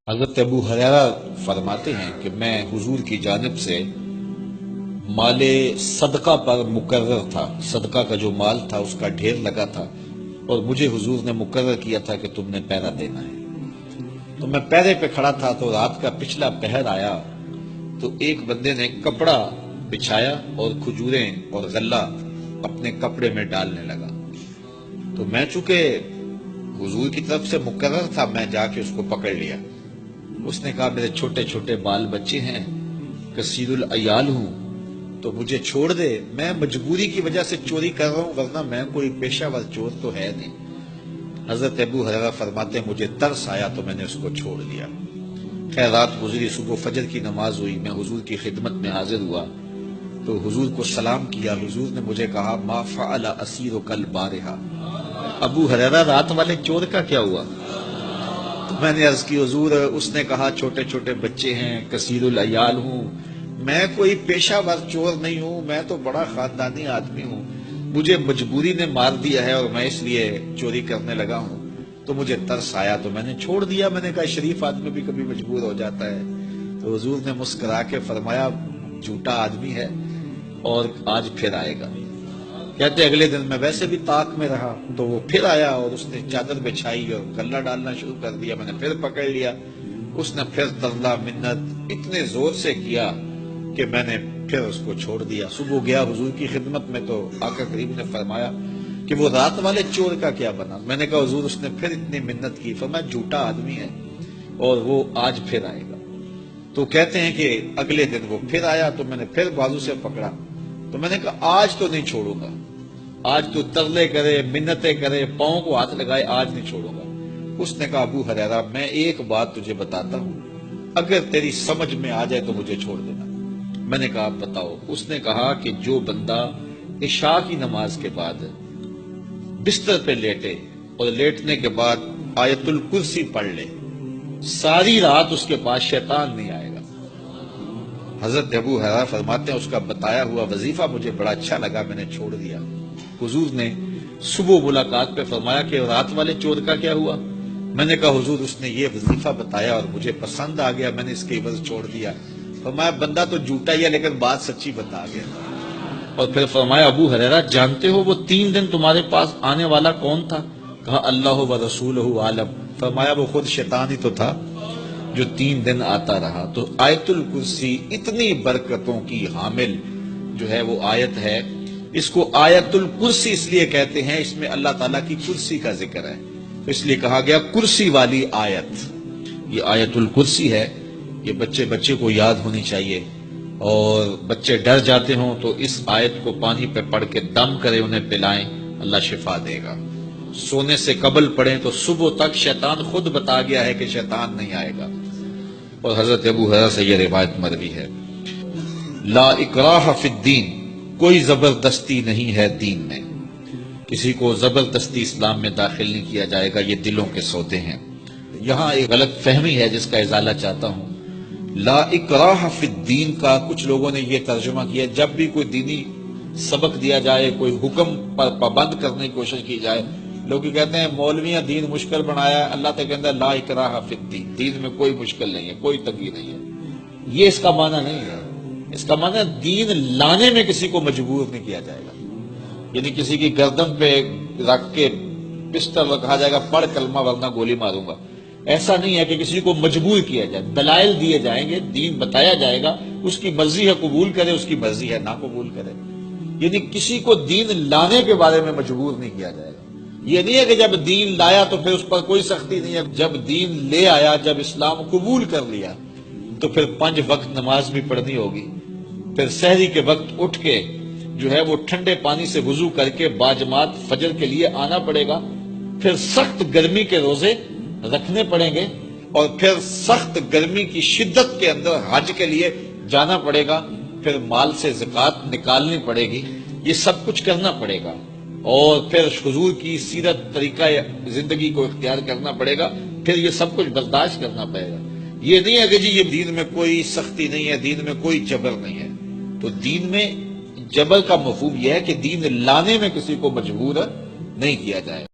حضرت ابو ہریرہ فرماتے ہیں کہ میں حضور کی جانب سے مال صدقہ پر مقرر تھا، صدقہ کا جو مال تھا اس کا ڈھیر لگا تھا، اور مجھے حضور نے مقرر کیا تھا کہ تم نے پہرا دینا ہے۔ تو میں پہرے پہ کھڑا تھا، تو رات کا پچھلا پہر آیا تو ایک بندے نے کپڑا بچھایا اور کھجوریں اور غلہ اپنے کپڑے میں ڈالنے لگا۔ تو میں چونکہ حضور کی طرف سے مقرر تھا، میں جا کے اس کو پکڑ لیا۔ اس نے کہا میرے چھوٹے چھوٹے بال بچے ہیں، کثیر العیال ہوں، تو مجھے چھوڑ دے، میں مجبوری کی وجہ سے چوری کر رہا ہوں، ورنہ میں کوئی پیشہ ور چور تو ہے نہیں۔ حضرت ابو ہریرہ فرماتے ہیں مجھے ترس آیا تو میں نے اس کو چھوڑ دیا۔ خیر رات گزری، صبح فجر کی نماز ہوئی، میں حضور کی خدمت میں حاضر ہوا تو حضور کو سلام کیا۔ حضور نے مجھے کہا ما فعل اسیرک البارحہ، ابو ہریرہ رات والے چور کا کیا ہوا؟ تو میں نے عرض کی حضور، اس نے کہا چھوٹے چھوٹے بچے ہیں، کثیر العیال ہوں، میں کوئی پیشہ ور چور نہیں ہوں، میں تو بڑا خاندانی آدمی ہوں، مجھے مجبوری نے مار دیا ہے اور میں اس لیے چوری کرنے لگا ہوں۔ تو مجھے ترس آیا تو میں نے چھوڑ دیا۔ میں نے کہا شریف آدمی بھی کبھی مجبور ہو جاتا ہے۔ تو حضور نے مسکرا کے فرمایا جھوٹا آدمی ہے اور آج پھر آئے گا۔ کہتے اگلے دن میں ویسے بھی طاق میں رہا تو وہ پھر آیا اور اس نے چادر بچھائی اور غلہ ڈالنا شروع کر دیا۔ میں نے پھر پکڑ لیا، اس نے پھر ترلا منت اتنے زور سے کیا کہ میں نے پھر اس کو چھوڑ دیا۔ صبح گیا حضور کی خدمت میں تو آقا کریم نے فرمایا کہ وہ رات والے چور کا کیا بنا؟ میں نے کہا حضور اس نے پھر اتنی منت کی۔ فرمایا جھوٹا آدمی ہے اور وہ آج پھر آئے گا۔ تو کہتے ہیں کہ اگلے دن وہ پھر آیا تو میں نے پھر بازو سے پکڑا، تو میں نے کہا آج تو نہیں چھوڑوں گا، آج تو ترلے کرے، منتیں کرے، پاؤں کو ہاتھ لگائے، آج نہیں چھوڑوں گا۔ اس نے کہا ابو ہریرہ میں ایک بات تجھے بتاتا ہوں، اگر تیری سمجھ میں آ جائے تو مجھے چھوڑ دینا۔ میں نے کہا آپ بتاؤ۔ اس نے کہا کہ جو بندہ عشاء کی نماز کے بعد بستر پہ لیٹے اور لیٹنے کے بعد آیت الکرسی پڑھ لے، ساری رات اس کے پاس شیطان نہیں آئے گا۔ حضرت ابو ہریرہ فرماتے ہیں اس کا بتایا ہوا وظیفہ مجھے بڑا اچھا لگا، میں نے چھوڑ دیا۔ حضور نے صبح ملاقات پہ فرمایا کہ رات والے چور کا کیا ہوا؟ میں نے کہا حضور اس نے یہ وظیفہ بتایا اور مجھے پسند آ گیا، میں نے اس کے عوض چھوڑ دیا۔ فرمایا بندہ تو جھوٹا ہی ہے لیکن بات سچی بتا گیا۔ اور پھر فرمایا ابو ہریرہ جانتے ہو وہ 3 دن تمہارے پاس آنے والا کون تھا؟ کہا اللہ و رسولہ عالم۔ فرمایا وہ خود شیطان ہی تو تھا جو 3 دن آتا رہا۔ تو آیت الکرسی اتنی برکتوں کی حامل جو ہے وہ آیت ہے، اس کو آیت الکرسی اس لیے کہتے ہیں، اس میں اللہ تعالیٰ کی کرسی کا ذکر ہے، تو اس لیے کہا گیا کرسی والی آیت۔ یہ آیت الکرسی ہے، یہ بچے کو یاد ہونی چاہیے، اور بچے ڈر جاتے ہوں تو اس آیت کو پانی پہ پڑھ کے دم کرے انہیں پلائیں، اللہ شفا دے گا۔ سونے سے قبل پڑھیں تو صبح تک شیطان خود بتا گیا ہے کہ شیطان نہیں آئے گا۔ اور حضرت ابو ہریرہ سے یہ روایت مروی ہے لا اکراہ فی الدین، کوئی زبردستی نہیں ہے دین میں، کسی کو زبردستی اسلام میں داخل نہیں کیا جائے گا، یہ دلوں کے سودے ہیں۔ یہاں ایک غلط فہمی ہے جس کا ازالہ چاہتا ہوں۔ لا اکراہ فی الدین کا کچھ لوگوں نے یہ ترجمہ کیا جب بھی کوئی دینی سبق دیا جائے، کوئی حکم پر پابند کرنے کی کوشش کی جائے، لوگ کہتے ہیں مولویاں دین مشکل بنایا ہے، اللہ تعالیٰ کہتا ہے لا اکراہ فی الدین، دین میں کوئی مشکل نہیں ہے، کوئی تنگی نہیں ہے۔ یہ اس کا معنی نہیں ہے، اس کا معنی دین لانے میں کسی کو مجبور نہیں کیا جائے گا، یعنی کسی کی گردن پہ رکھ کے پسٹل رکھا جائے گا پڑھ کلمہ ورنہ گولی ماروں گا، ایسا نہیں ہے کہ کسی کو مجبور کیا جائے۔ دلائل دیے جائیں گے، دین بتایا جائے گا، اس کی مرضی ہے قبول کرے، اس کی مرضی ہے نہ قبول کرے، یعنی کسی کو دین لانے کے بارے میں مجبور نہیں کیا جائے گا۔ یہ نہیں ہے کہ جب دین لایا تو پھر اس پر کوئی سختی نہیں ہے، جب دین لے آیا، جب اسلام قبول کر لیا تو پھر 5 وقت نماز بھی پڑھنی ہوگی، پھر سحری کے وقت اٹھ کے جو ہے وہ ٹھنڈے پانی سے وضو کر کے باجماعت فجر کے لیے آنا پڑے گا، پھر سخت گرمی کے روزے رکھنے پڑیں گے، اور پھر سخت گرمی کی شدت کے اندر حج کے لیے جانا پڑے گا، پھر مال سے زکوٰۃ نکالنی پڑے گی، یہ سب کچھ کرنا پڑے گا، اور پھر حضور کی سیرت طریقہ زندگی کو اختیار کرنا پڑے گا، پھر یہ سب کچھ برداشت کرنا پڑے گا۔ یہ نہیں ہے کہ جی یہ دین میں کوئی سختی نہیں ہے، دین میں کوئی جبر نہیں ہے۔ تو دین میں جبر کا مفہوم یہ ہے کہ دین لانے میں کسی کو مجبور نہیں کیا جائے۔